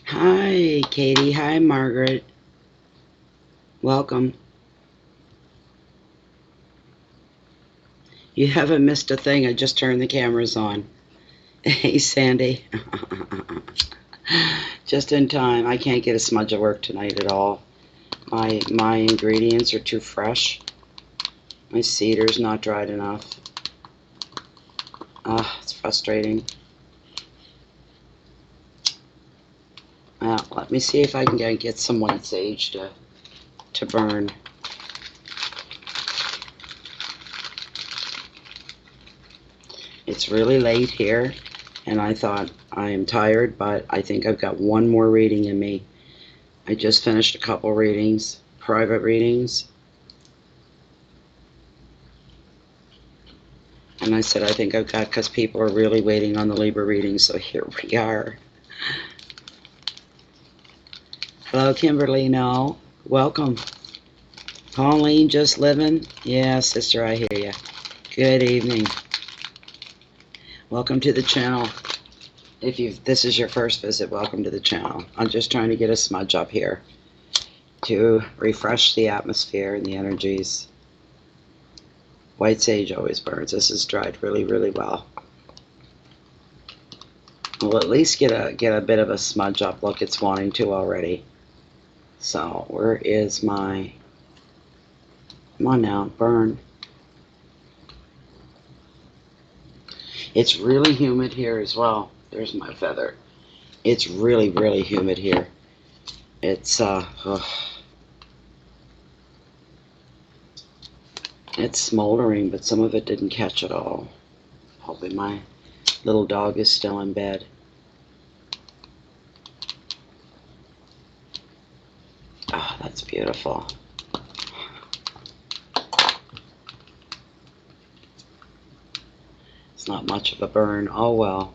Hi, Katie. Hi, Margaret. Welcome. You haven't missed a thing. I just turned the cameras on. Hey, Sandy. Just in time. I can't get a smudge of work tonight at all. My ingredients are too fresh. My cedar's not dried enough. It's frustrating. Let me see if I can get some white sage to burn. It's really late here, and I thought I am tired, but I think I've got one more reading in me. I just finished a couple readings, private readings, and I said I think I've got, because people are really waiting on the Libra reading, so here we are. Hello, Kimberly. No, welcome. Pauline, just living? Yeah, sister, I hear you. Good evening. Welcome to the channel. If this is your first visit, welcome to the channel. I'm just trying to get a smudge up here to refresh the atmosphere and the energies. White sage always burns. This is dried really, really well. We'll at least get a bit of a smudge up. Look, it's wanting to already. So where is my? Come on now, burn. It's really humid here as well. There's my feather. It's really, really humid here. It's it's smoldering, but some of it didn't catch at all. Hoping my little dog is still in bed. Ah, that's beautiful. It's not much of a burn. Oh well.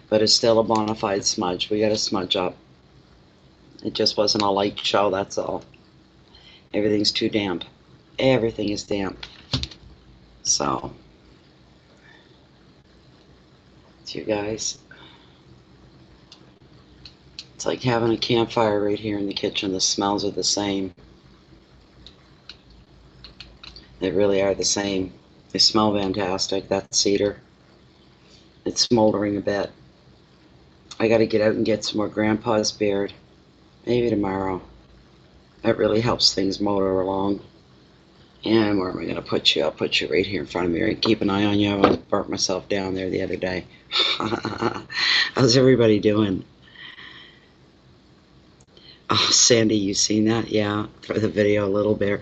But it's still a bona fide smudge. We got a smudge up. It just wasn't a light show, that's all. Everything's too damp. Everything is damp. So, it's you guys. It's like having a campfire right here in the kitchen. The smells are the same. They really are the same. They smell fantastic. That's cedar. It's smoldering a bit. I gotta get out and get some more Grandpa's beard. Maybe tomorrow. That really helps things motor along. And where am I gonna put you? I'll put you right here in front of me. Right? Keep an eye on you. I burnt myself down there the other day. How's everybody doing? Oh, Sandy, you seen that? Yeah, for the video, a little bit.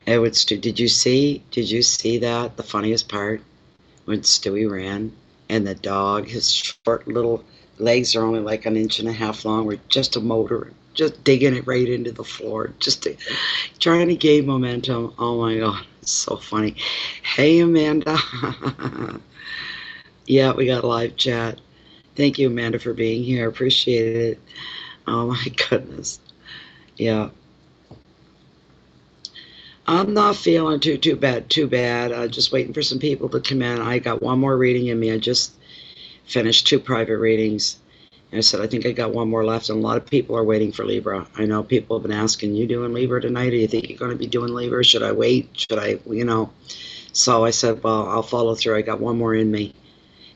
Did you see that? The funniest part, when Stewie ran and the dog, his short little legs are only like an inch and a half long, were just a motor, just digging it right into the floor, trying to gain momentum. Oh my God, it's so funny. Hey, Amanda. Yeah, we got a live chat. Thank you, Amanda, for being here. Appreciate it. Oh my goodness. Yeah. I'm not feeling too bad. Just waiting for some people to come in. I got one more reading in me. I just finished 2 private readings. And I said, I think I got one more left. And a lot of people are waiting for Libra. I know people have been asking, you doing Libra tonight? Do you think you're going to be doing Libra? Should I wait? Should I, So I said, well, I'll follow through. I got one more in me.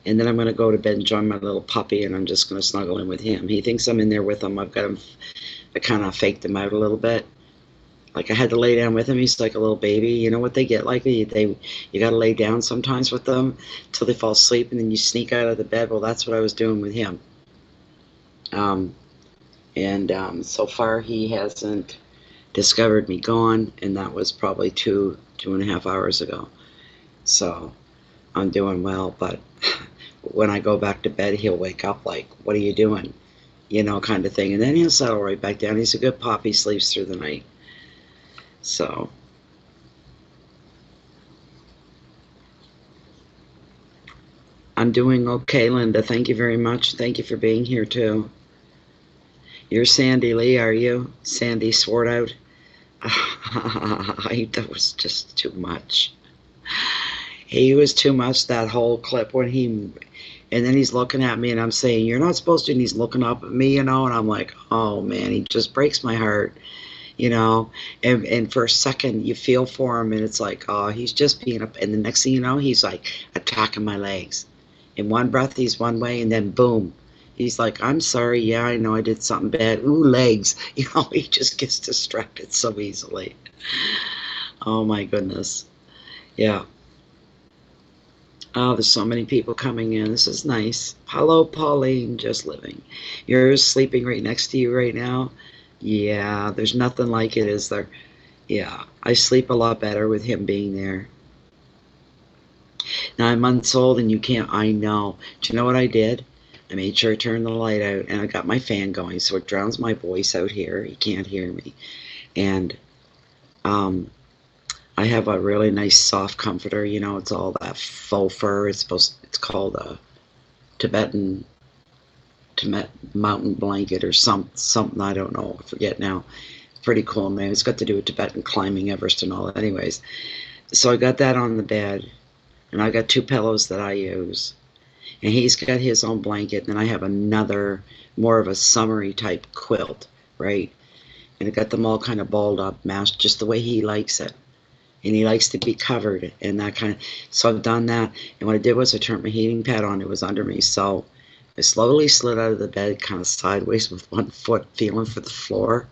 And then I'm going to go to bed and join my little puppy. And I'm just going to snuggle in with him. He thinks I'm in there with him. I've got him, I kind of faked him out a little bit. Like I had to lay down with him. He's like a little baby. You know what they get like? You got to lay down sometimes with them till they fall asleep, and then you sneak out of the bed. Well, that's what I was doing with him. So far he hasn't discovered me gone, and that was probably 2.5 hours ago. So I'm doing well, but when I go back to bed, he'll wake up like, what are you doing? Kind of thing. And then he'll settle right back down. He's a good pup. He sleeps through the night. So I'm doing okay, Linda. Thank you very much. Thank you for being here too. You're Sandy Lee, are you? Sandy Sword Out? That was just too much. He was too much. That whole clip when he And then he's looking at me and I'm saying, you're not supposed to. And he's looking up at me, and I'm like, oh man, he just breaks my heart, And for a second you feel for him and it's like, oh, he's just being up. And the next thing you know, he's like attacking my legs. In one breath, he's one way, and then boom. He's like, I'm sorry. Yeah, I know I did something bad. Ooh, legs. He just gets distracted so easily. Oh my goodness. Yeah. Oh, there's so many people coming in. This is nice. Hello, Pauline, just living. You're sleeping right next to you right now? Yeah, there's nothing like it, is there? Yeah, I sleep a lot better with him being there. 9 months old and you can't, I know. Do you know what I did? I made sure I turned the light out and I got my fan going so it drowns my voice out here. He can't hear me. And I have a really nice soft comforter, it's all that faux fur. It's called a Tibetan mountain blanket or something, I don't know, I forget now. Pretty cool name. It's got to do with Tibetan climbing Everest and all that. Anyways, so I got that on the bed, and I got 2 pillows that I use, and he's got his own blanket, and then I have another more of a summery type quilt, right? And I got them all kind of balled up, mashed just the way he likes it. And he likes to be covered and that kind of, so I've done that. And what I did was I turned my heating pad on. It was under me, so I slowly slid out of the bed, kind of sideways with one foot, feeling for the floor.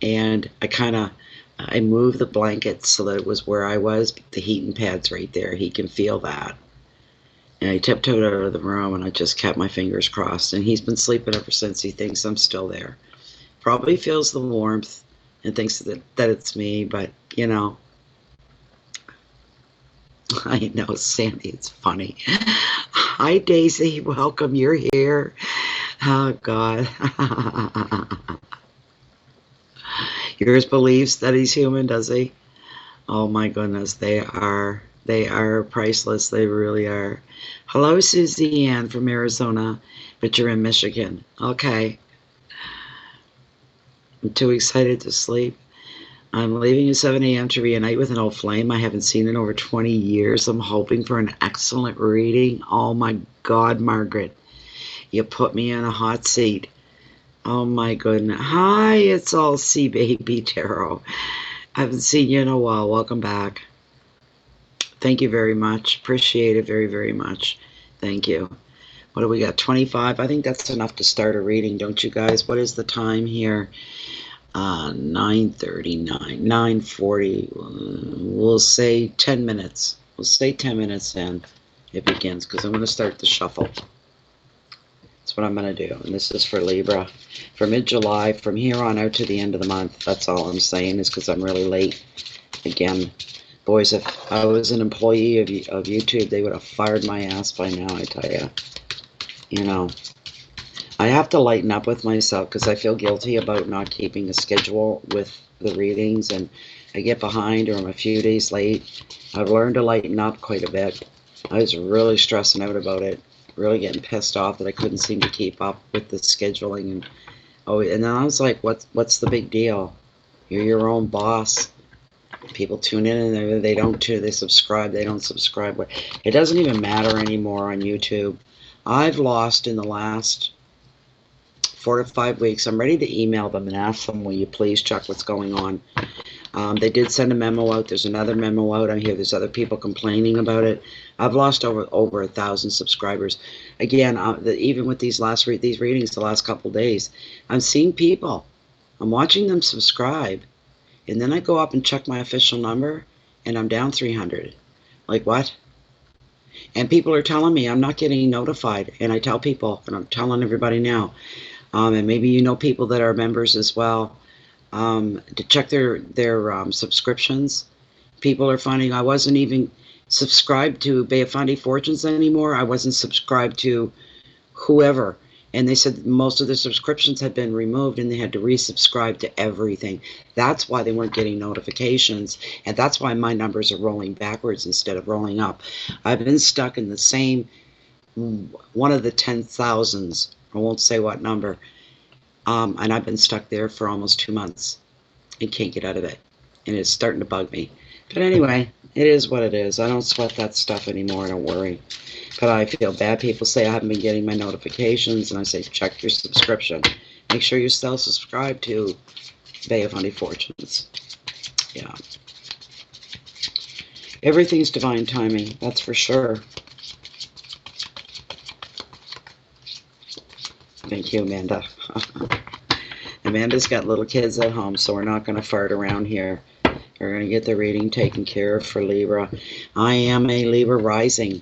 And I moved the blanket so that it was where I was. The heating pad's right there. He can feel that. And I tiptoed out of the room, and I just kept my fingers crossed. And he's been sleeping ever since. He thinks I'm still there. Probably feels the warmth and thinks that it's me, but I know, Sandy, it's funny. Hi, Daisy, welcome, you're here. Oh, God. Yours believes that he's human, does he? Oh, my goodness, they are priceless, they really are. Hello, Susie Ann from Arizona, but you're in Michigan. Okay. I'm too excited to sleep. I'm leaving at 7 a.m. to reunite with an old flame I haven't seen in over 20 years. I'm hoping for an excellent reading. Oh my God, Margaret. You put me in a hot seat. Oh my goodness. Hi, it's all Sea Baby Tarot. I haven't seen you in a while. Welcome back. Thank you very much. Appreciate it very, very much. Thank you. What do we got? 25? I think that's enough to start a reading, don't you guys? What is the time here? 9:39, 9:40. We'll say 10 minutes. We'll say 10 minutes and it begins, because I'm going to start the shuffle. That's what I'm going to do. And this is for Libra. For mid-July, from here on out to the end of the month. That's all I'm saying, is because I'm really late. Again, boys, if I was an employee of YouTube, they would have fired my ass by now, I tell you. I have to lighten up with myself because I feel guilty about not keeping a schedule with the readings, and I get behind or I'm a few days late. I've learned to lighten up quite a bit. I was really stressing out about it, really getting pissed off that I couldn't seem to keep up with the scheduling, and then I was like, what's the big deal? You're your own boss. People tune in and they don't tune, they subscribe, they don't subscribe. It doesn't even matter anymore on YouTube. I've lost in the last 4 to 5 weeks. I'm ready to email them and ask them, will you please check what's going on? They did send a memo out. There's another memo out. I hear there's other people complaining about it. I've lost over 1,000 subscribers. Again, even with these readings the last couple days, I'm seeing people. I'm watching them subscribe, and then I go up and check my official number, and I'm down 300. Like, what? And people are telling me I'm not getting notified, and I tell people, and I'm telling everybody now, and maybe people that are members as well, to check their subscriptions. People are finding I wasn't even subscribed to Bay of Fundy Fortunes anymore. I wasn't subscribed to whoever. And they said most of the subscriptions had been removed and they had to resubscribe to everything. That's why they weren't getting notifications. And that's why my numbers are rolling backwards instead of rolling up. I've been stuck in the same one of the 10,000s. I won't say what number. And I've been stuck there for almost 2 months and can't get out of it. And it's starting to bug me. But anyway, it is what it is. I don't sweat that stuff anymore. Don't worry. But I feel bad. People say I haven't been getting my notifications, and I say check your subscription. Make sure you're still subscribed to Bay of Honey Fortunes. Yeah. Everything's divine timing, that's for sure. Thank you, Amanda. Amanda's got little kids at home, so we're not going to fart around here. We're going to get the reading taken care of for Libra. I am a Libra rising.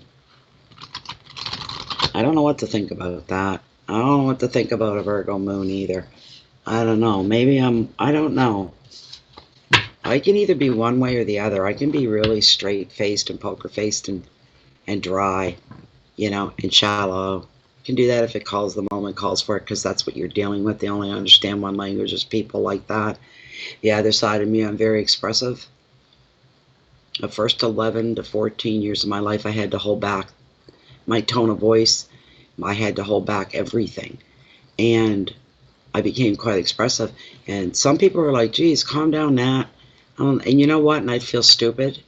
I don't know what to think about that. I don't know what to think about a Virgo moon either. I don't know. Maybe I don't know. I can either be one way or the other. I can be really straight-faced and poker-faced and dry, you know, and shallow. I can do that if it calls, the moment calls for it, because that's what you're dealing with. They only understand one language. There's people like that. The other side of me, I'm very expressive. The first 11 to 14 years of my life, I had to hold back my tone of voice. I had to hold back everything. And I became quite expressive. And some people were like, geez, calm down, Nat. And you know what? And I'd feel stupid.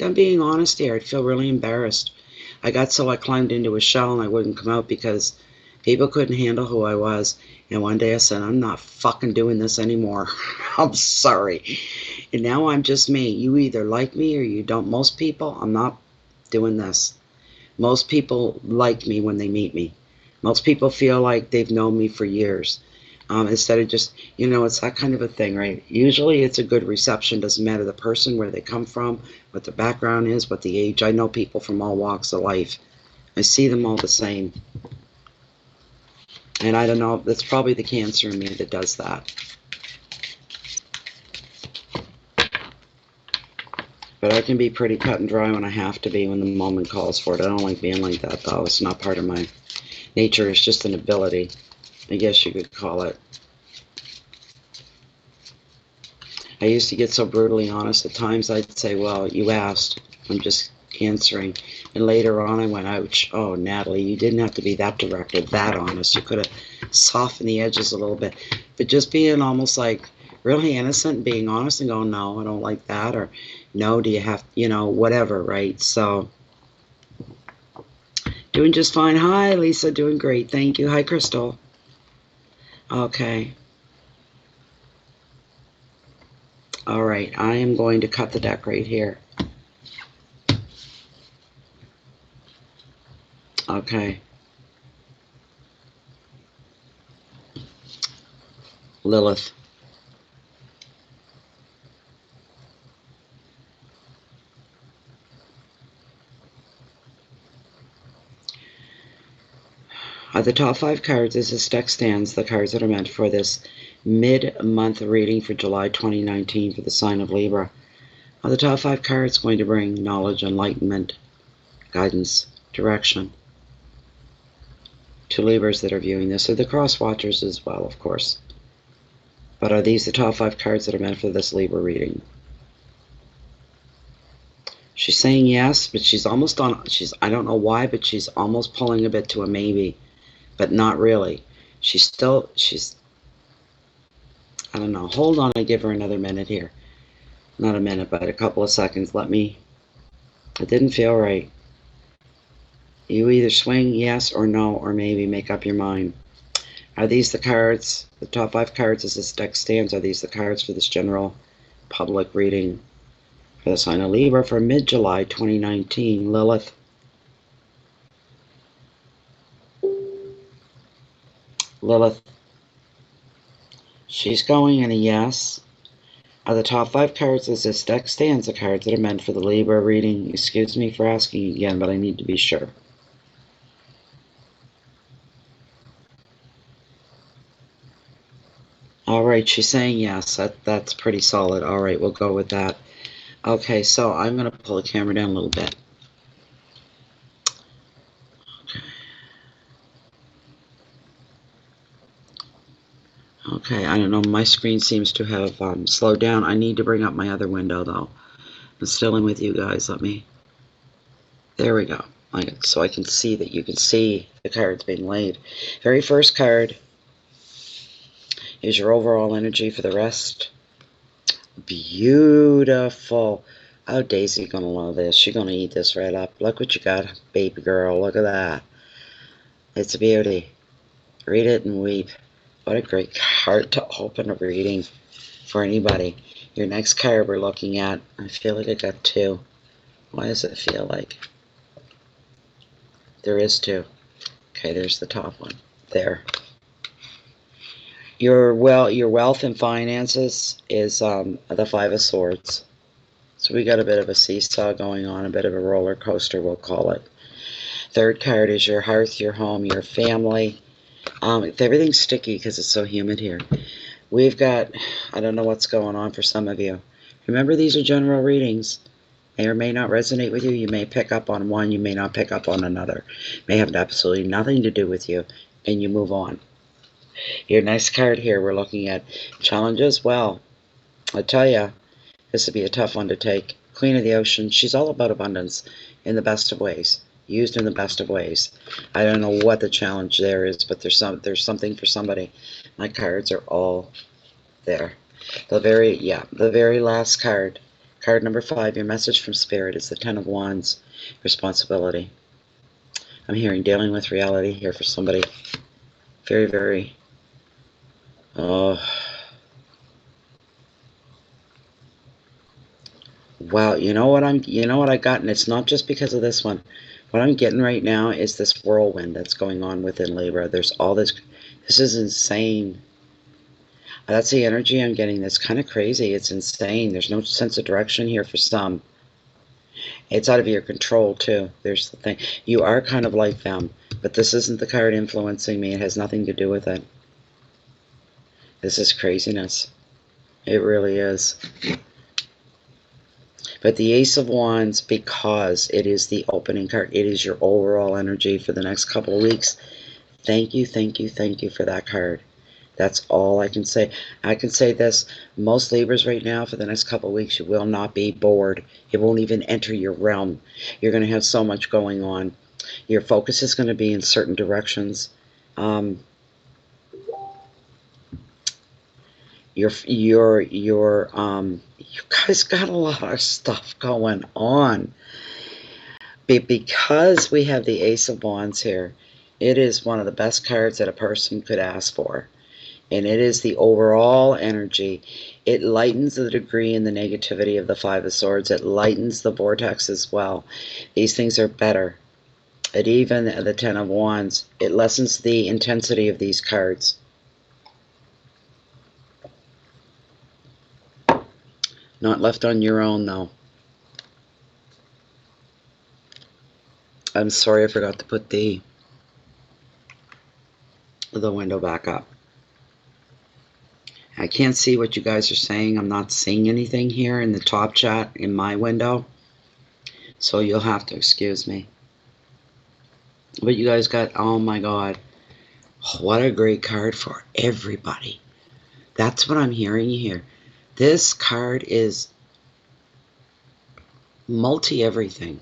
I'm being honest here. I'd feel really embarrassed. I climbed into a shell and I wouldn't come out because people couldn't handle who I was. And one day I said, I'm not fucking doing this anymore. I'm sorry. And now I'm just me. You either like me or you don't. Most people, I'm not doing this. Most people like me when they meet me. Most people feel like they've known me for years. Instead of just, you know, it's that kind of a thing, right? Usually it's a good reception. Doesn't matter the person, where they come from, what the background is, what the age. I know people from all walks of life. I see them all the same. And I don't know, that's probably the Cancer in me that does that. But I can be pretty cut and dry when I have to be, when the moment calls for it. I don't like being like that, though. It's not part of my nature. It's just an ability, I guess you could call it. I used to get so brutally honest. At times I'd say, well, you asked. I'm just answering. And later on I went, ouch. Oh, Natalie, you didn't have to be that direct or that honest. You could have softened the edges a little bit. But just being almost like really innocent and being honest and going, no, I don't like that. Or, no, do you have, you know, whatever, right? So, doing just fine. Hi, Lisa. Doing great. Thank you. Hi, Crystal. Okay. All right. I am going to cut the deck right here. Okay. Lilith. The top 5 cards, as this deck stands, the cards that are meant for this mid-month reading for July 2019 for the sign of Libra. The top 5 cards going to bring knowledge, enlightenment, guidance, direction to Libras that are viewing this, or the cross watchers as well, of course. But are these the top 5 cards that are meant for this Libra reading? She's saying yes, but she's almost on, I don't know why, but she's almost pulling a bit to a maybe, but not really. She's, I don't know. Hold on, I give her another minute here. Not a minute, but a couple of seconds. It didn't feel right. You either swing yes or no, or maybe make up your mind. Are these the cards, the top 5 cards as this deck stands, are these the cards for this general public reading for the sign of Libra for mid-July 2019? Lilith. Lilith. She's going in a yes. Are the top 5 cards as this deck stands the cards that are meant for the Libra reading? Excuse me for asking again, but I need to be sure. All right, she's saying yes. That's pretty solid. All right, we'll go with that. Okay, so I'm going to pull the camera down a little bit. Okay, I don't know. My screen seems to have slowed down. I need to bring up my other window, though. I'm still in with you guys. There we go. So I can see that you can see the cards being laid. Very first card is your overall energy for the rest. Beautiful. Oh, Daisy gonna love this. She gonna eat this right up. Look what you got, baby girl. Look at that. It's a beauty. Read it and weep. What a great card to open a reading for anybody. Your next card we're looking at, I feel like I got two. Why does it feel like? There is two. Okay, there's the top one. There. Your wealth and finances is the Five of Swords. So we got a bit of a seesaw going on, a bit of a roller coaster, we'll call it. Third card is your hearth, your home, your family. Everything's sticky because it's so humid here. We've got, I don't know what's going on for some of you. Remember, these are general readings. May or may not resonate with you. You may pick up on one, you may not pick up on another. May have absolutely nothing to do with you, and you move on. Your next card here, we're looking at challenges. Well, I tell you, this would be a tough one to take. Queen of the Ocean, she's all about abundance in the best of ways. Used in the best of ways. I don't know what the challenge there is, but there's something for somebody. My cards are all there. The very last card, card number 5, your message from Spirit is the Ten of Wands, responsibility. I'm hearing dealing with reality here for somebody. Very, very, oh, wow. You know what I got, and it's not just because of this one. What I'm getting right now is this whirlwind that's going on within Libra. There's all this. This is insane. That's the energy I'm getting. That's kind of crazy. It's insane. There's no sense of direction here for some. It's out of your control, too. There's the thing. You are kind of like them, but this isn't the card influencing me. It has nothing to do with it. This is craziness. It really is. But the Ace of Wands, because it is the opening card, it is your overall energy for the next couple of weeks. Thank you, thank you, thank you for that card. That's all I can say. I can say this, most Libras right now for the next couple of weeks, you will not be bored. It won't even enter your realm. You're going to have so much going on. Your focus is going to be in certain directions. You guys got a lot of stuff going on. Because we have the Ace of Wands here, it is one of the best cards that a person could ask for. And it is the overall energy. It lightens the degree and the negativity of the Five of Swords. It lightens the vortex as well. These things are better. And even the Ten of Wands, it lessens the intensity of these cards. Not left on your own, though. I'm sorry I forgot to put the window back up. I can't see what you guys are saying. I'm not seeing anything here in the top chat in my window. So you'll have to excuse me. But you guys got, oh my God. What a great card for everybody. That's what I'm hearing here. This card is multi-everything.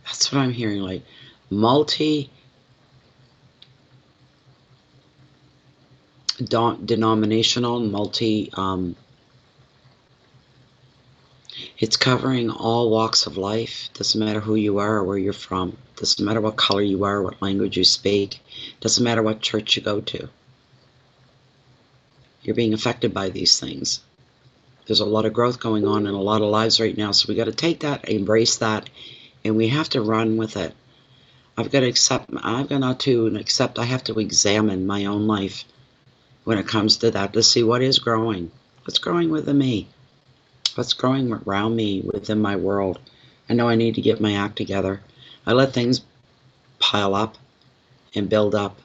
That's what I'm hearing, like multi-denominational, it's covering all walks of life. Doesn't matter who you are or where you're from. Doesn't matter what color you are, what language you speak. Doesn't matter what church you go to. You're being affected by these things. There's a lot of growth going on in a lot of lives right now, so we got to take that, embrace that, and we have to run with it. I have to examine my own life when it comes to that, to see what is growing. What's growing within me? What's growing around me within my world? I know I need to get my act together. I let things pile up and build up.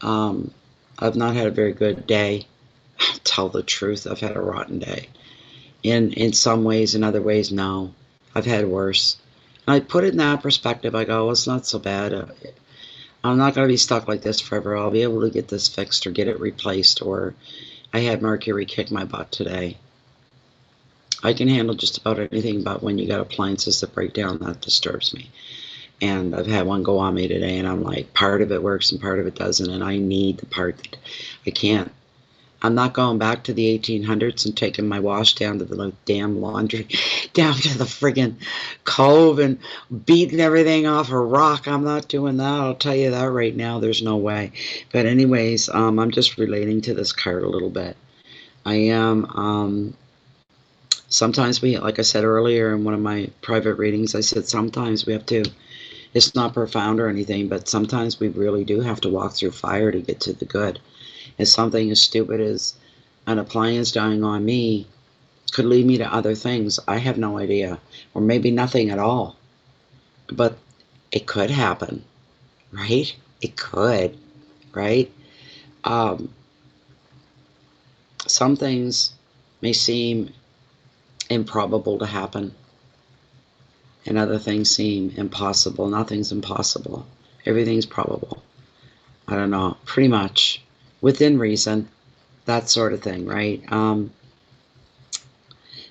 I've not had a very good day. I'll tell the truth, I've had a rotten day. In some ways, in other ways, no. I've had worse. And I put it in that perspective. I go, well, it's not so bad. I'm not going to be stuck like this forever. I'll be able to get this fixed or get it replaced. Or I had Mercury kick my butt today. I can handle just about anything, but when you got appliances that break down, that disturbs me. And I've had one go on me today, and I'm like, part of it works and part of it doesn't, and I need the part that I can't. I'm not going back to the 1800s and taking my wash down to the damn laundry, down to the friggin' cove and beating everything off a rock. I'm not doing that. I'll tell you that right now. There's no way. But anyways, I'm just relating to this card a little bit. I am, sometimes we, like I said earlier in one of my private readings, I said sometimes we have to, it's not profound or anything, but sometimes we really do have to walk through fire to get to the good. And something as stupid as an appliance dying on me could lead me to other things. I have no idea. Or maybe nothing at all. But it could happen, right? It could, right? Some things may seem improbable to happen, and other things seem impossible. Nothing's impossible. Everything's probable. I don't know, pretty much. Within reason, that sort of thing, right?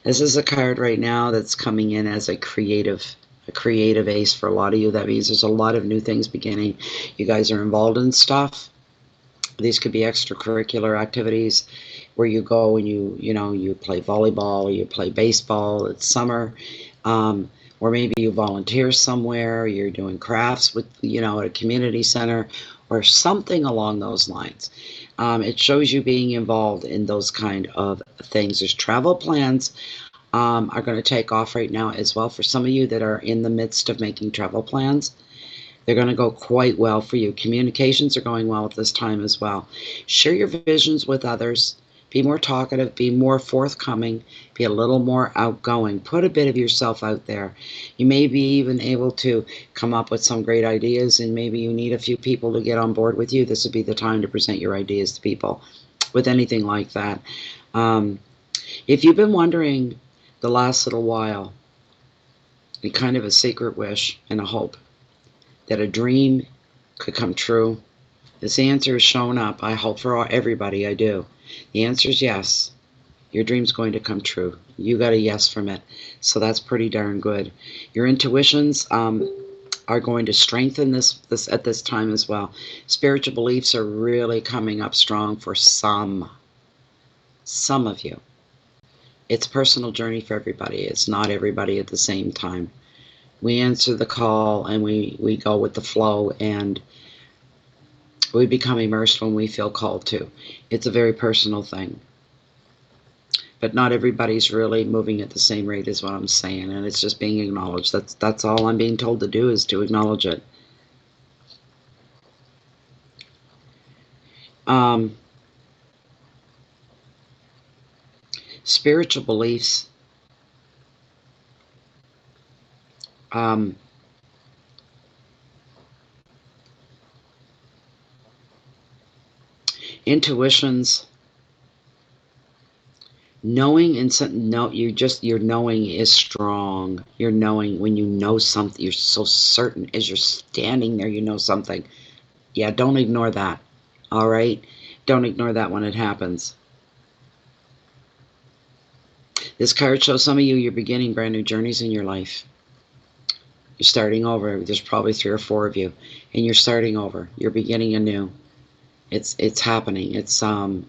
This is a card right now that's coming in as a creative ace for a lot of you. That means there's a lot of new things beginning. You guys are involved in stuff. These could be extracurricular activities where you go and you play volleyball or you play baseball. It's summer. Or maybe you volunteer somewhere, you're doing crafts with, at a community center or something along those lines. It shows you being involved in those kind of things. There's travel plans are going to take off right now as well. For some of you that are in the midst of making travel plans, they're going to go quite well for you. Communications are going well at this time as well. Share your visions with others. Be more talkative, be more forthcoming, be a little more outgoing. Put a bit of yourself out there. You may be even able to come up with some great ideas, and maybe you need a few people to get on board with you. This would be the time to present your ideas to people with anything like that. If you've been wondering the last little while, and kind of a secret wish and a hope that a dream could come true, this answer is showing up. I hope for everybody, I do. The answer is yes. Your dream's going to come true. You got a yes from it. So that's pretty darn good. Your intuitions are going to strengthen this at this time as well. Spiritual beliefs are really coming up strong for some of you. It's a personal journey for everybody. It's not everybody at the same time. We answer the call and we go with the flow, and we become immersed when we feel called to. It's a very personal thing. But not everybody's really moving at the same rate is what I'm saying, and it's just being acknowledged. That's all I'm being told to do, is to acknowledge it. Spiritual beliefs. Intuitions, knowing, and your knowing is strong. Your knowing, when you know something, you're so certain as you're standing there, you know something. Yeah, don't ignore that. All right, don't ignore that when it happens. This card shows some of you, you're beginning brand new journeys in your life. You're starting over. There's probably 3 or 4 of you, and you're starting over. You're beginning anew. It's happening. It's for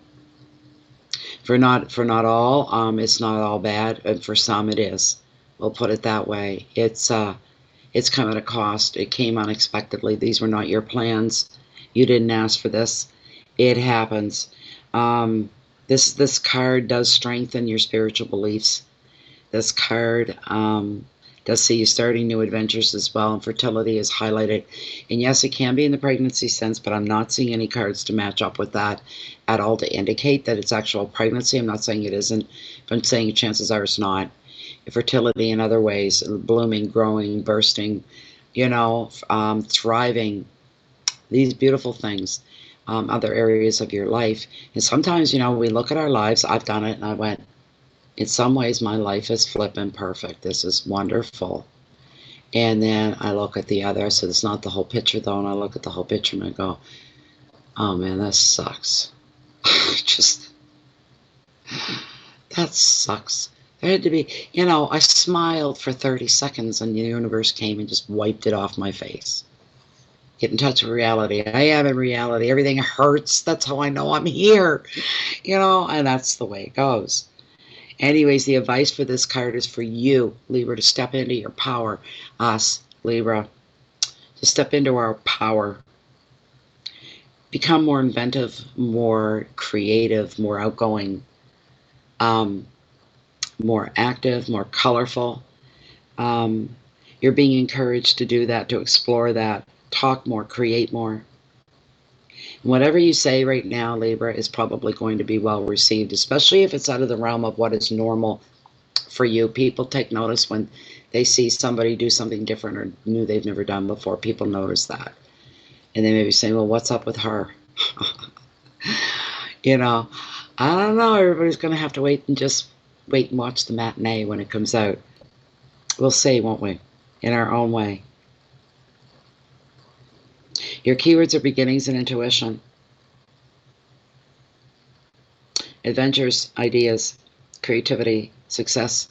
not all, it's not all bad, and for some it is. We'll put it that way. It's come at a cost. It came unexpectedly. These were not your plans. You didn't ask for this. It happens. This card does strengthen your spiritual beliefs. This card does see you starting new adventures as well, and fertility is highlighted. And yes, it can be in the pregnancy sense, but I'm not seeing any cards to match up with that at all to indicate that it's actual pregnancy. I'm not saying it isn't, but I'm saying chances are it's not. Fertility in other ways, blooming, growing, bursting, thriving, these beautiful things, other areas of your life. And sometimes, we look at our lives. I've done it, and I went, in some ways, my life is flipping perfect. This is wonderful. And then I look at the other. I said, it's not the whole picture, though. And I look at the whole picture and I go, oh, man, that sucks. That sucks. There had to be, I smiled for 30 seconds and the universe came and just wiped it off my face. Get in touch with reality. I am in reality. Everything hurts. That's how I know I'm here. You know, and that's the way it goes. Anyways, the advice for this card is for you, Libra, to step into your power. Us, Libra, to step into our power. Become more inventive, more creative, more outgoing, more active, more colorful. You're being encouraged to do that, to explore that, talk more, create more. Whatever you say right now, Libra, is probably going to be well received, especially if it's out of the realm of what is normal for you. People take notice when they see somebody do something different or new they've never done before. People notice that. And they may be saying, well, what's up with her? You know, I don't know. Everybody's going to have to wait and watch the matinee when it comes out. We'll see, won't we? In our own way. Your keywords are beginnings and intuition. Adventures, ideas, creativity, success,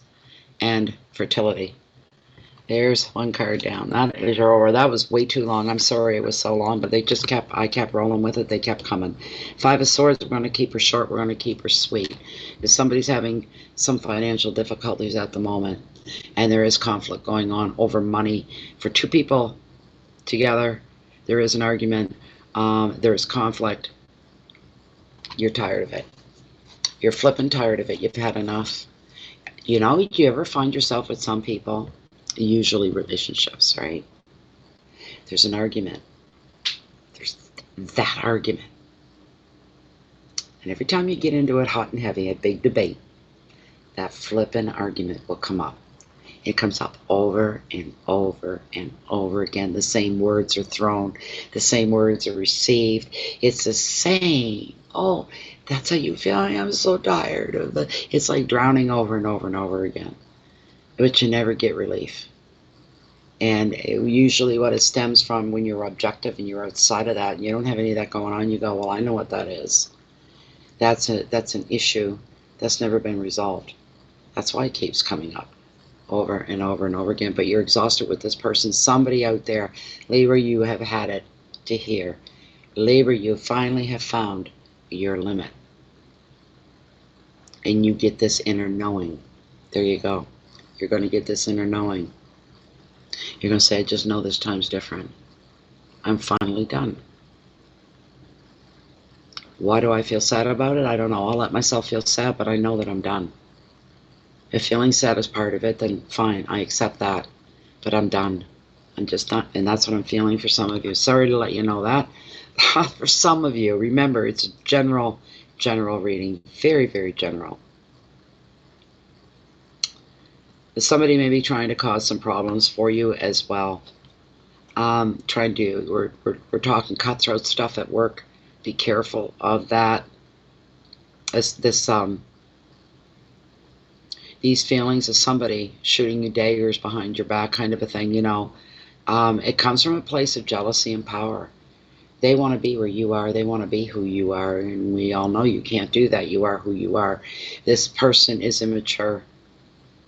and fertility. There's one card down. That is over. That was way too long. I'm sorry it was so long, but I kept rolling with it. They kept coming. Five of Swords, we're going to keep her short. We're going to keep her sweet. If somebody's having some financial difficulties at the moment, and there is conflict going on over money for two people together, there is an argument, there is conflict, you're tired of it. You're flipping tired of it. You've had enough. You know, do you ever find yourself with some people, usually relationships, right? There's an argument. There's that argument. And every time you get into it hot and heavy, a big debate, that flipping argument will come up. It comes up over and over and over again. The same words are thrown. The same words are received. It's the same. Oh, that's how you feel. I'm so tired of the. It's like drowning over and over and over again. But you never get relief. And usually what it stems from, when you're objective and you're outside of that and you don't have any of that going on, you go, well, I know what that is. That's an issue that's never been resolved. That's why it keeps coming up over and over and over again. But you're exhausted with this person. Somebody out there, Libra, you have had it to hear. Libra, you finally have found your limit. And you get this inner knowing. There you go. You're going to get this inner knowing. You're going to say, I just know this time's different. I'm finally done. Why do I feel sad about it? I don't know. I'll let myself feel sad, but I know that I'm done. If feeling sad is part of it, then fine, I accept that. But I'm done. I'm just done. And that's what I'm feeling for some of you. Sorry to let you know that. For some of you, remember, it's a general reading. Very, very general. Somebody may be trying to cause some problems for you as well. We're talking cutthroat stuff at work. Be careful of that. These feelings of somebody shooting you daggers behind your back, kind of a thing, you know. It comes from a place of jealousy and power. They want to be where you are. They want to be who you are, and we all know you can't do that. You are who you are. This person is immature.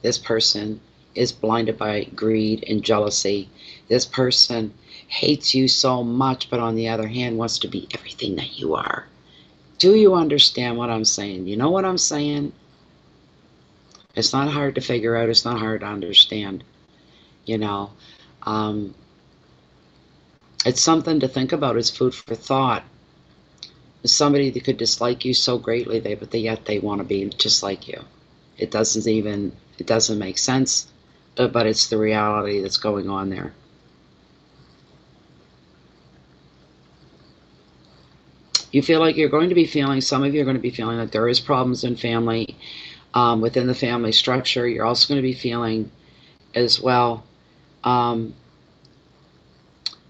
This person is blinded by greed and jealousy. This person hates you so much, but on the other hand wants to be everything that you are. Do you understand what I'm saying? You know what I'm saying? It's not hard to figure out. It's not hard to understand. You know, it's something to think about. It's food for thought. It's somebody that could dislike you so greatly, yet they want to be just like you. It doesn't make sense, but it's the reality that's going on there. You feel like you're going to be feeling, some of you are going to be feeling that there is problems in family, within the family structure. You're also going to be feeling as well,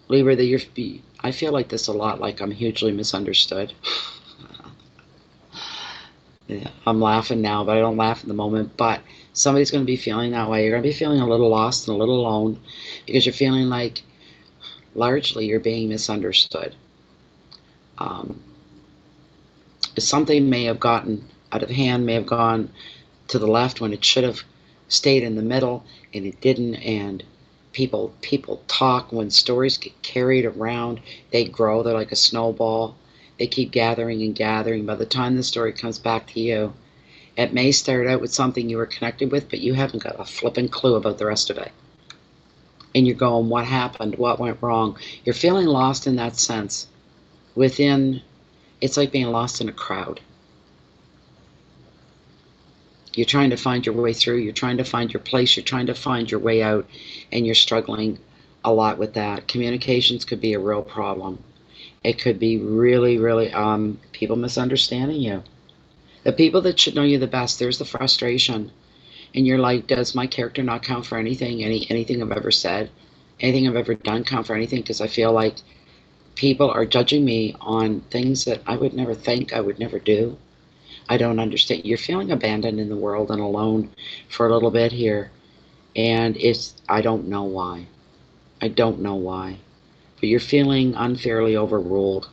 Libra, that I feel like this a lot, like I'm hugely misunderstood. Yeah, I'm laughing now, but I don't laugh in the moment. But somebody's going to be feeling that way. You're going to be feeling a little lost and a little alone because you're feeling like largely you're being misunderstood. Something may have gotten out of hand, may have gone to the left when it should have stayed in the middle, and it didn't. And People talk. When stories get carried around, they grow. They're like a snowball. They keep gathering and gathering. By the time the story comes back to you, it may start out with something you were connected with, but you haven't got a flipping clue about the rest of it. And you're going, what happened? What went wrong? You're feeling lost in that sense. It's like being lost in a crowd. You're trying to find your way through. You're trying to find your place. You're trying to find your way out. And you're struggling a lot with that. Communications could be a real problem. It could be really, really people misunderstanding you. The people that should know you the best, there's the frustration. And you're like, does my character not count for anything? Anything I've ever said? Anything I've ever done count for anything? Because I feel like people are judging me on things that I would never think, I would never do. I don't understand. You're feeling abandoned in the world and alone for a little bit here. And I don't know why. I don't know why. But you're feeling unfairly overruled.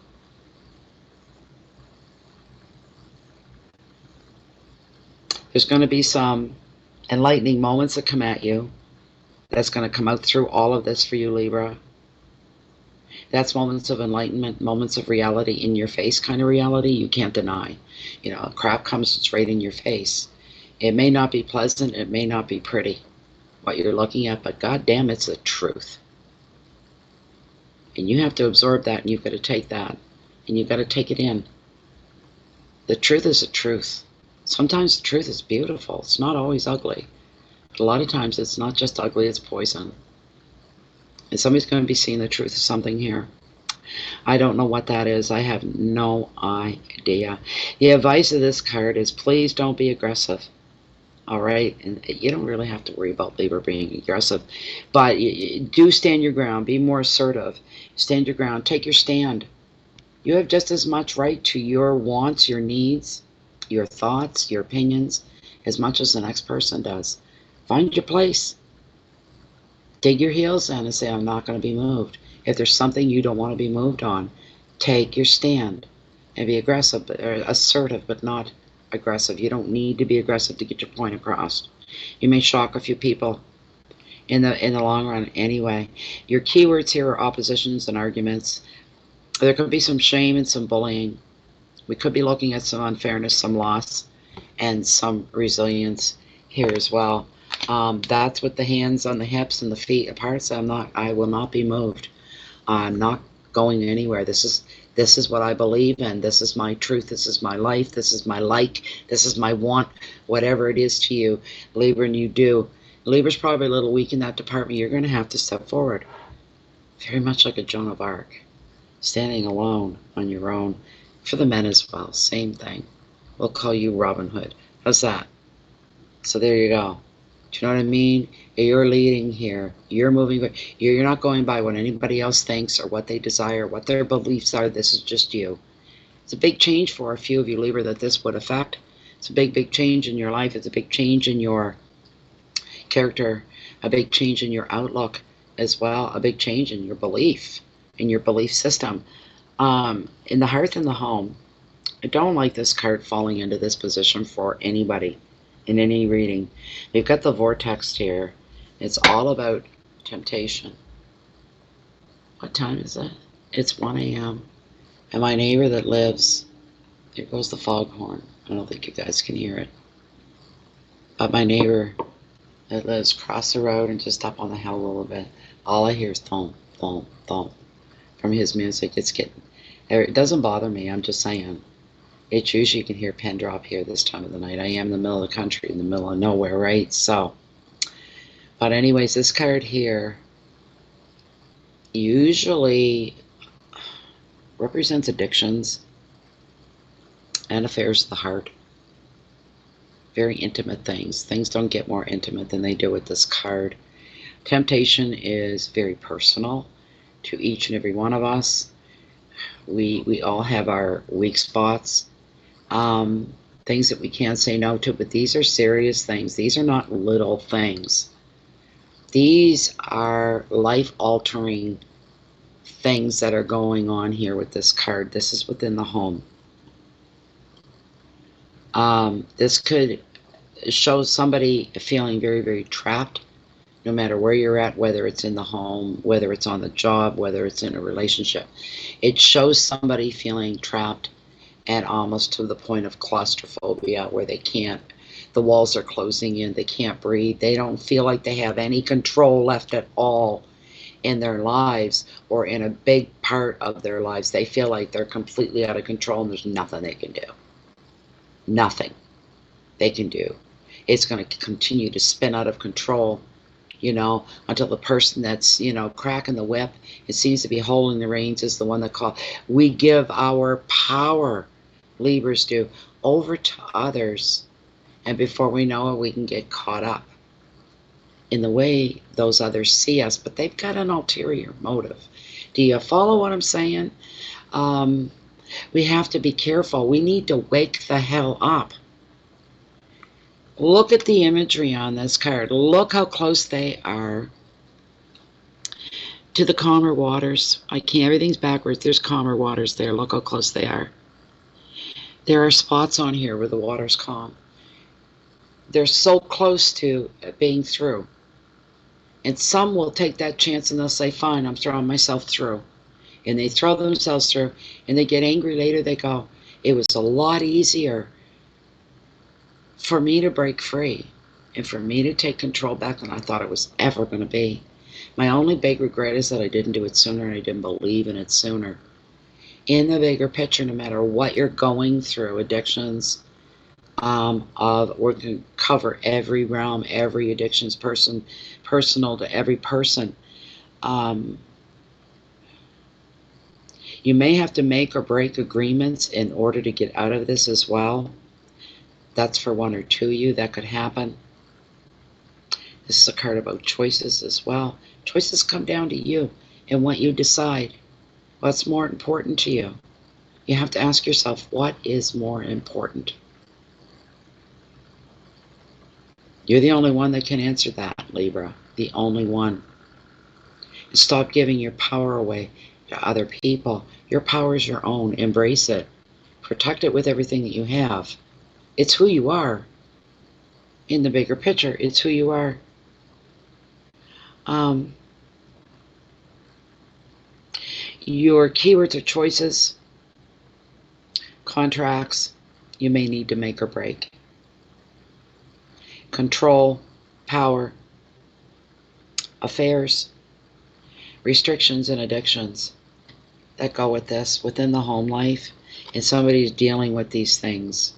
There's going to be some enlightening moments that come at you. That's going to come out through all of this for you, Libra. That's moments of enlightenment, moments of reality, in your face kind of reality you can't deny. Crap comes, it's right in your face. It may not be pleasant, it may not be pretty, what you're looking at, but goddamn, it's the truth. And you have to absorb that, and you've got to take that, and you've got to take it in. The truth is the truth. Sometimes the truth is beautiful. It's not always ugly. But a lot of times it's not just ugly, it's poison. And somebody's going to be seeing the truth of something here. I don't know what that is. I have no idea. The advice of this card is please don't be aggressive. All right? And you don't really have to worry about Libra being aggressive. But do stand your ground. Be more assertive. Stand your ground. Take your stand. You have just as much right to your wants, your needs, your thoughts, your opinions, as much as the next person does. Find your place. Dig your heels in and say, I'm not going to be moved. If there's something you don't want to be moved on, take your stand and be aggressive, or assertive, but not aggressive. You don't need to be aggressive to get your point across. You may shock a few people in the long run anyway. Your keywords here are oppositions and arguments. There could be some shame and some bullying. We could be looking at some unfairness, some loss, and some resilience here as well. That's with the hands on the hips and the feet apart. So I will not be moved. I'm not going anywhere. This is what I believe in. This is my truth. This is my life. This is my like. This is my want. Whatever it is to you, Libra, and you do. Libra's probably a little weak in that department. You're going to have to step forward. Very much like a Joan of Arc. Standing alone on your own. For the men as well. Same thing. We'll call you Robin Hood. How's that? So there you go. Do you know what I mean? You're leading here. You're moving. You're not going by what anybody else thinks or what they desire, what their beliefs are. This is just you. It's a big change for a few of you, Libra, that this would affect. It's a big, big change in your life. It's a big change in your character, a big change in your outlook as well, a big change in your belief, in your belief system. In the hearth and the home, I don't like this card falling into this position for anybody in any reading. We've got the vortex here. It's all about temptation. What time is it? It's 1 a.m. And my neighbor that lives, there goes the foghorn. I don't think you guys can hear it. But my neighbor that lives across the road and just up on the hill a little bit, all I hear is thump, thump, thump from his music. It doesn't bother me, I'm just saying. It's usually you can hear a pin drop here this time of the night. I am in the middle of the country, in the middle of nowhere, right? So, but anyways, this card here usually represents addictions and affairs of the heart. Very intimate things. Things don't get more intimate than they do with this card. Temptation is very personal to each and every one of us. We all have our weak spots. Things that we can't say no to, but these are serious things. These are not little things. These are life-altering things that are going on here with this card. This is within the home. This could show somebody feeling very, very trapped no matter where you're at, whether it's in the home, whether it's on the job, whether it's in a relationship. It shows somebody feeling trapped and almost to the point of claustrophobia where they can't, the walls are closing in, they can't breathe, they don't feel like they have any control left at all in their lives or in a big part of their lives. They feel like they're completely out of control and there's nothing they can do. Nothing they can do. It's going to continue to spin out of control, until the person that's, cracking the whip, it seems to be holding the reins, is the one that call. We give our power, Libras do, over to others, and before we know it, we can get caught up in the way those others see us, but they've got an ulterior motive. Do you follow what I'm saying? We have to be careful. We need to wake the hell up. Look at the imagery on this card. Look how close they are to the calmer waters. Everything's backwards. There's calmer waters there. Look how close they are. There are spots on here where the water's calm. They're so close to being through. And some will take that chance and they'll say, fine, I'm throwing myself through. And they throw themselves through and they get angry later. They go, it was a lot easier for me to break free and for me to take control back than I thought it was ever going to be. My only big regret is that I didn't do it sooner and I didn't believe in it sooner. In the bigger picture, no matter what you're going through, addictions, we're going to cover every realm, every addiction's personal to every person. You may have to make or break agreements in order to get out of this as well. That's for one or two of you. That could happen. This is a card about choices as well. Choices come down to you and what you decide. What's more important to you? You have to ask yourself, what is more important? You're the only one that can answer that, Libra. The only one. And stop giving your power away to other people. Your power is your own. Embrace it. Protect it with everything that you have. It's who you are. In the bigger picture, it's who you are. Your keywords are choices, contracts you may need to make or break, control, power, affairs, restrictions and addictions that go with this within the home life, and somebody's dealing with these things.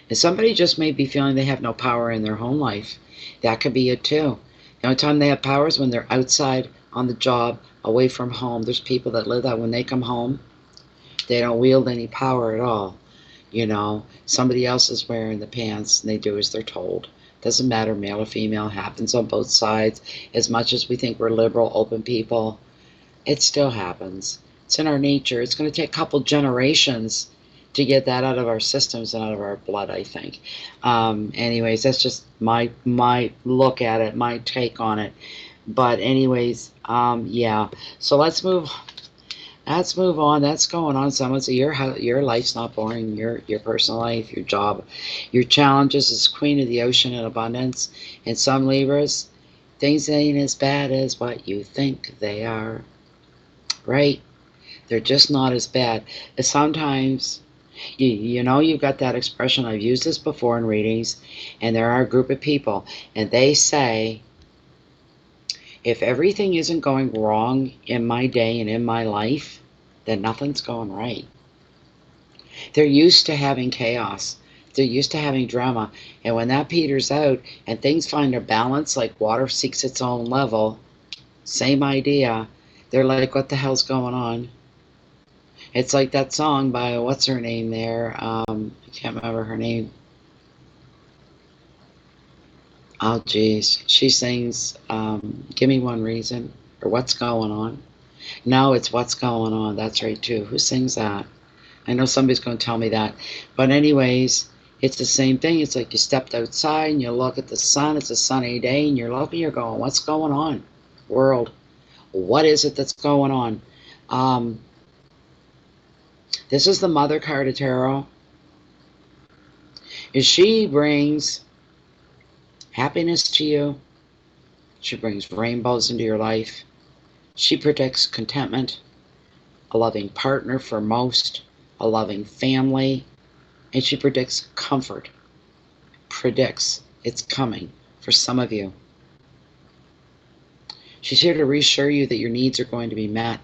And somebody just may be feeling they have no power in their home life. That could be it too. The only time they have power is when they're outside on the job, away from home. There's people that live that when they come home, they don't wield any power at all. Somebody else is wearing the pants and they do as they're told. Doesn't matter, male or female, happens on both sides. As much as we think we're liberal, open people, it still happens. It's in our nature. It's going to take a couple generations to get that out of our systems and out of our blood, I think. Anyways, that's just my look at it, my take on it. But anyways, yeah. So let's move on. That's going on. Someone say your life's not boring. Your personal life, your job, your challenges is queen of the ocean in abundance. And some Libras, things ain't as bad as what you think they are. Right? They're just not as bad. And sometimes, you've got that expression. I've used this before in readings, and there are a group of people, and they say, if everything isn't going wrong in my day and in my life, then nothing's going right. They're used to having chaos. They're used to having drama. And when that peters out and things find a balance, like water seeks its own level, same idea. They're like, what the hell's going on? It's like that song by, what's her name there? I can't remember her name. Oh, geez. She sings, Give Me One Reason, or What's Going On. No, it's What's Going On. That's right, too. Who sings that? I know somebody's going to tell me that. But anyways, it's the same thing. It's like you stepped outside and you look at the sun. It's a sunny day, and you're looking, you're going, what's going on, world? What is it that's going on? This is the Mother card of Tarot. She brings happiness to you, She brings rainbows into your life. She predicts contentment, a loving partner for most, a loving family, and she predicts comfort. Predicts it's coming for some of you. She's here to reassure you that your needs are going to be met.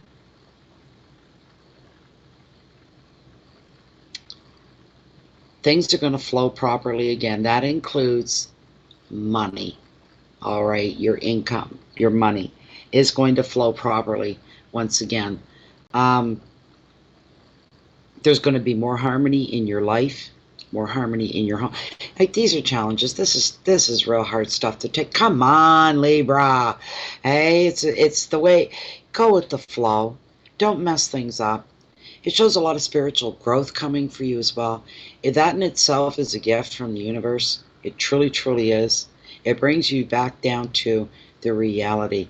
Things are going to flow properly again. That includes money. All right, your income, your money is going to flow properly once again. There's going to be more harmony in your life, more harmony in your home. Like, these are challenges. This is real hard stuff to take. Come on, Libra. Hey, it's the way. Go with the flow. Don't mess things up. It shows a lot of spiritual growth coming for you as well. That in itself is a gift from the universe. It truly, truly is. It brings you back down to the reality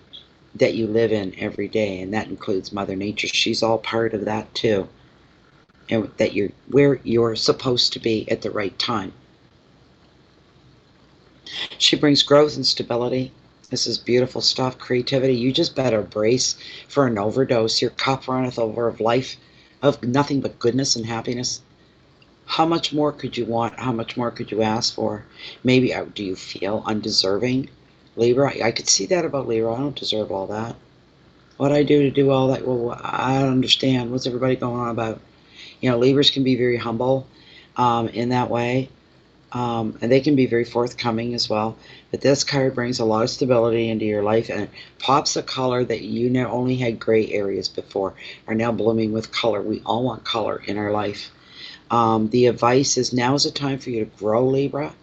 that you live in every day, and that includes Mother Nature. She's all part of that too. And that you're where you're supposed to be at the right time. She brings growth and stability. This is beautiful stuff. Creativity. You just better brace for an overdose. Your cup runneth over of life, of nothing but goodness and happiness. How much more could you want? How much more could you ask for? Maybe, do you feel undeserving? Libra, I could see that about Libra. I don't deserve all that. What I do to do all that? Well, I don't understand. What's everybody going on about? You know, Libras can be very humble in that way. And they can be very forthcoming as well. But this card brings a lot of stability into your life, and it pops a color that you only had gray areas before, are now blooming with color. We all want color in our life. The advice is, now is a time for you to grow, Libra.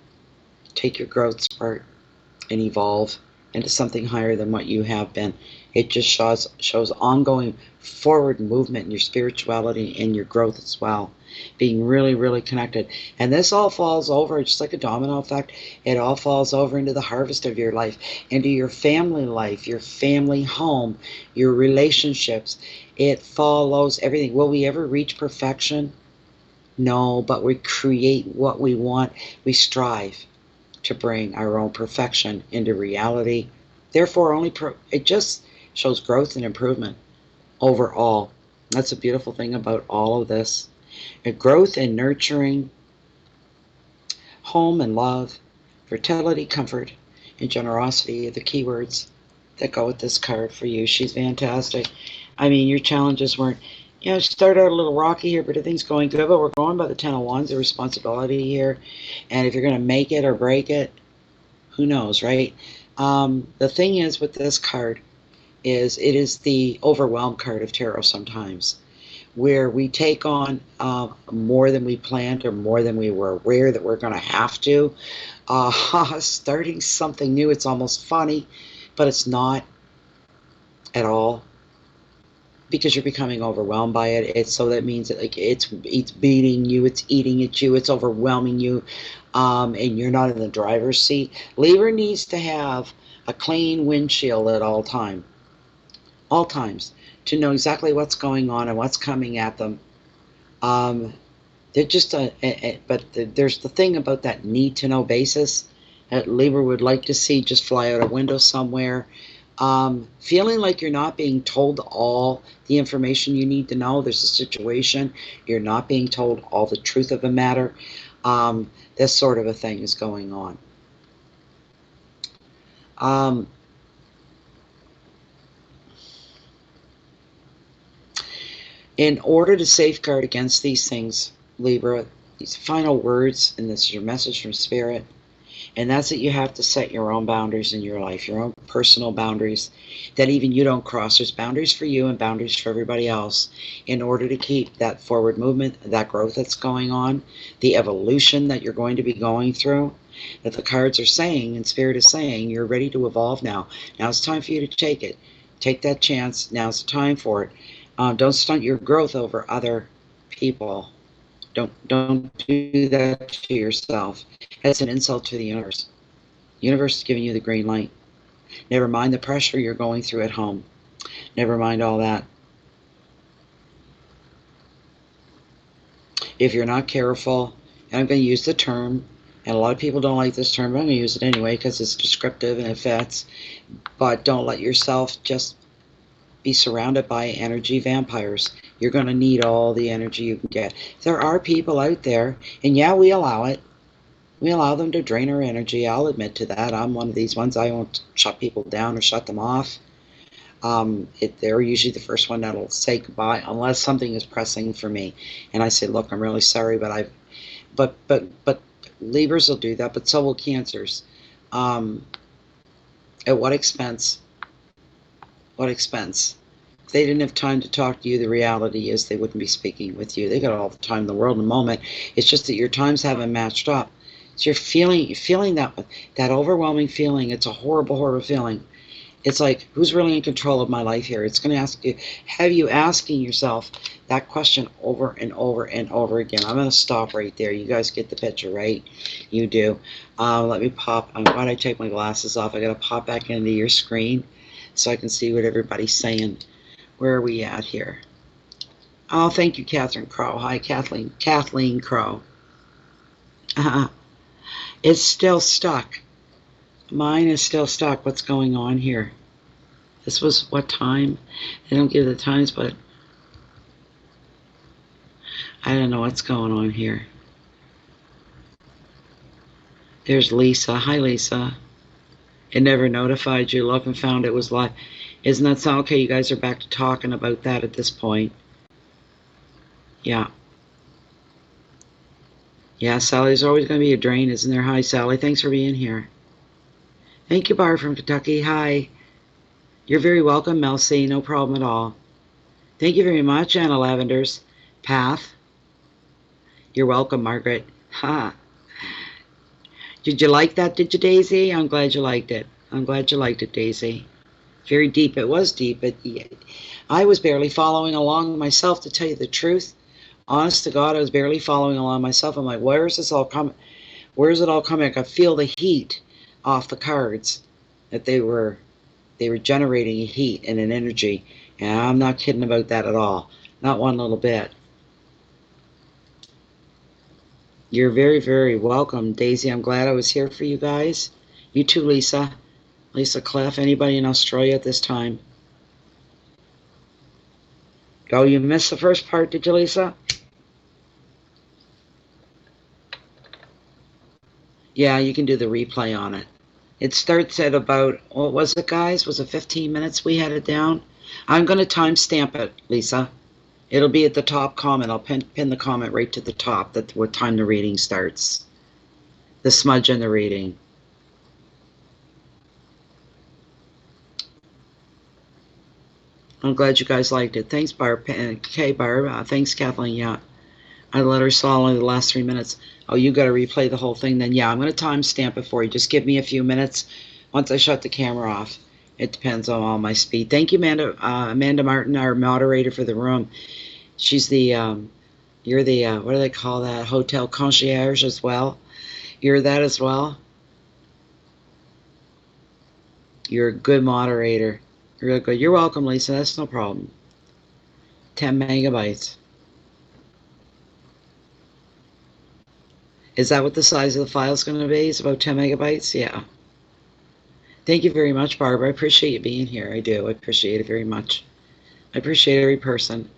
Take your growth spurt and evolve into something higher than what you have been. It just shows ongoing forward movement in your spirituality and your growth as well. Being really, really connected. And this all falls over, just like a domino effect, it all falls over into the harvest of your life, into your family life, your family home, your relationships. It follows everything. Will we ever reach perfection? No, but we create what we want. We strive to bring our own perfection into reality. Therefore, it just shows growth and improvement overall. That's a beautiful thing about all of this. Growth and nurturing, home and love, fertility, comfort, and generosity are the keywords that go with this card for you. She's fantastic. I mean, your challenges weren't, start out a little rocky here, but everything's going good. But we're going by the 10 of Wands, the responsibility here. And if you're going to make it or break it, who knows, right? The thing is with this card is it is the overwhelmed card of tarot sometimes, where we take on more than we planned or more than we were aware that we're going to have to. Starting something new, it's almost funny, but it's not at all, because you're becoming overwhelmed by it. So that means that, like, it's beating you, it's eating at you, it's overwhelming you, and you're not in the driver's seat. Libra needs to have a clean windshield at all times, to know exactly what's going on and what's coming at them. They're just there's the thing about that need to know basis that Libra would like to see just fly out a window somewhere. Feeling like you're not being told all the information you need to know. There's a situation, you're not being told all the truth of a matter. This sort of a thing is going on. In order to safeguard against these things, Libra, these final words, and this is your message from Spirit, and that's that you have to set your own boundaries in your life, your own personal boundaries that even you don't cross. There's boundaries for you and boundaries for everybody else in order to keep that forward movement, that growth that's going on, the evolution that you're going to be going through, that the cards are saying and Spirit is saying, you're ready to evolve now. Now it's time for you to take it. Take that chance. Now's the time for it. Don't stunt your growth over other people. Don't do that to yourself. That's an insult to the universe. The universe is giving you the green light. Never mind the pressure you're going through at home. Never mind all that. If you're not careful, and I'm going to use the term And a lot of people don't like this term, but I'm going to use it anyway because it's descriptive and it fits. But don't let yourself just be surrounded by energy vampires. You're going to need all the energy you can get. There are people out there, and yeah, we allow it. We allow them to drain our energy. I'll admit to that. I'm one of these ones. I won't shut people down or shut them off. They're usually the first one that'll say goodbye unless something is pressing for me. And I say, look, I'm really sorry, but Libras will do that, but so will Cancers. At what expense? What expense? If they didn't have time to talk to you, the reality is they wouldn't be speaking with you. They got all the time in the world in the moment. It's just that your times haven't matched up. So you're feeling that overwhelming feeling. It's a horrible, horrible feeling. It's like, who's really in control of my life here? It's going to have you asking yourself that question over and over and over again. I'm going to stop right there. You guys get the picture, right? You do. Let me pop. I'm glad I take my glasses off. I got to pop back into your screen so I can see what everybody's saying. Where are we at here? Oh, thank you, Catherine Crow. Hi, Kathleen. Kathleen Crow. It's still stuck. Mine is still stuck. What's going on here? This was what time? They don't give the times, but I don't know what's going on here. There's Lisa. Hi, Lisa. It never notified you. Look and found it was live. Isn't that so? Okay, you guys are back to talking about that at this point. Yeah. Yeah, Sally, there's always going to be a drain, isn't there? Hi, Sally. Thanks for being here. Thank you, Bar from Kentucky. Hi. You're very welcome, Mel C. No problem at all. Thank you very much, Anna Lavender's Path. You're welcome, Margaret. Ha. Did you like that, did you, Daisy? I'm glad you liked it. I'm glad you liked it, Daisy. Very deep. It was deep. I was barely following along myself, to tell you the truth. Honest to God, I was barely following along myself. I'm like, where is this all coming? Where is it all coming? I could feel the heat off the cards, that they were generating a heat and an energy. And I'm not kidding about that at all. Not one little bit. You're very, very welcome, Daisy. I'm glad I was here for you guys. You too, Lisa. Lisa Clef. Anybody in Australia at this time? Oh, you missed the first part, did you, Lisa? Yeah, you can do the replay on it. It starts at about, what was it, guys? Was it 15 minutes we had it down? I'm going to timestamp it, Lisa. It'll be at the top comment. I'll pin the comment right to the top. That's what time the reading starts. The smudge and the reading. I'm glad you guys liked it. Thanks, Barb. Okay, Barb. Thanks, Kathleen. Yeah. I let her saw only the last 3 minutes. Oh, you got to replay the whole thing then. Yeah, I'm going to timestamp it for you. Just give me a few minutes once I shut the camera off. It depends on all my speed. Thank you, Amanda Martin, our moderator for the room. She's the, you're the, what do they call that? Hotel concierge as well. You're that as well. You're a good moderator. You're really good. You're welcome, Lisa. That's no problem. 10 megabytes. Is that what the size of the file is going to be? It's about 10 megabytes? Yeah. Thank you very much, Barbara. I appreciate you being here. I do. I appreciate it very much. I appreciate every person.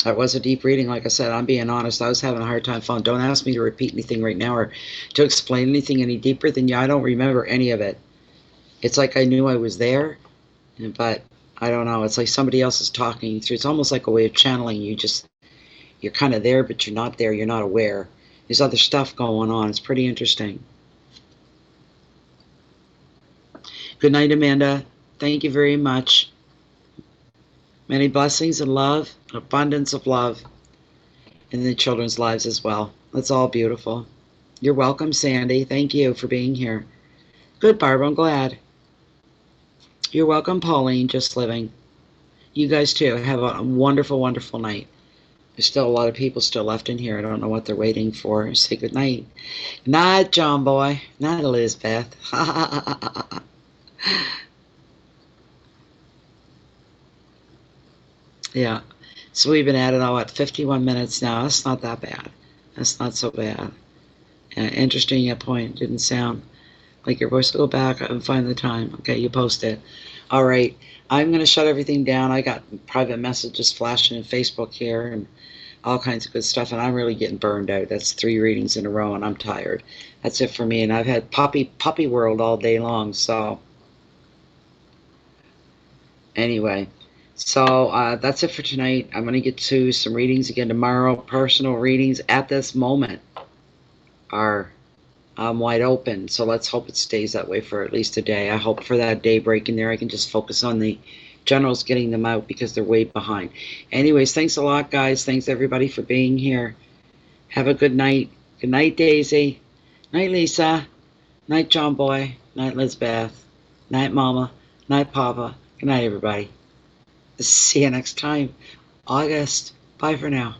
That was a deep reading. Like I said, I'm being honest. I was having a hard time following. Don't ask me to repeat anything right now or to explain anything any deeper than I don't remember any of it. It's like I knew I was there, but I don't know. It's like somebody else is talking you through. It's almost like a way of channeling you. You're kind of there, but you're not there. You're not aware. There's other stuff going on. It's pretty interesting. Good night, Amanda. Thank you very much. Many blessings and love, abundance of love in the children's lives as well. That's all beautiful. You're welcome, Sandy. Thank you for being here. Good, Barbara. I'm glad. You're welcome, Pauline, just living. You guys too. Have a wonderful, wonderful night. There's still a lot of people still left in here. I don't know what they're waiting for. Say good night. Good night, John Boy. Good night, Elizabeth. Yeah. So we've been at it, 51 minutes now. That's not that bad. That's not so bad. Interesting point. Didn't sound like your voice will go back and find the time. Okay, you post it. All right. I'm going to shut everything down. I got private messages flashing in Facebook here and all kinds of good stuff, and I'm really getting burned out. That's 3 readings in a row, and I'm tired. That's it for me, and I've had puppy world all day long, so anyway. So that's it for tonight. I'm going to get to some readings again tomorrow. Personal readings at this moment are wide open, so let's hope it stays that way for at least a day. I hope for that day break in there I can just focus on the generals, getting them out because they're way behind. Anyways, thanks a lot, guys. Thanks everybody for being here. Have a good night. Good night, Daisy. Night, Lisa. Night, John Boy. Night, Lizbeth. Night, Mama. Night, Papa. Good night, everybody. See you next time. August. Bye for now.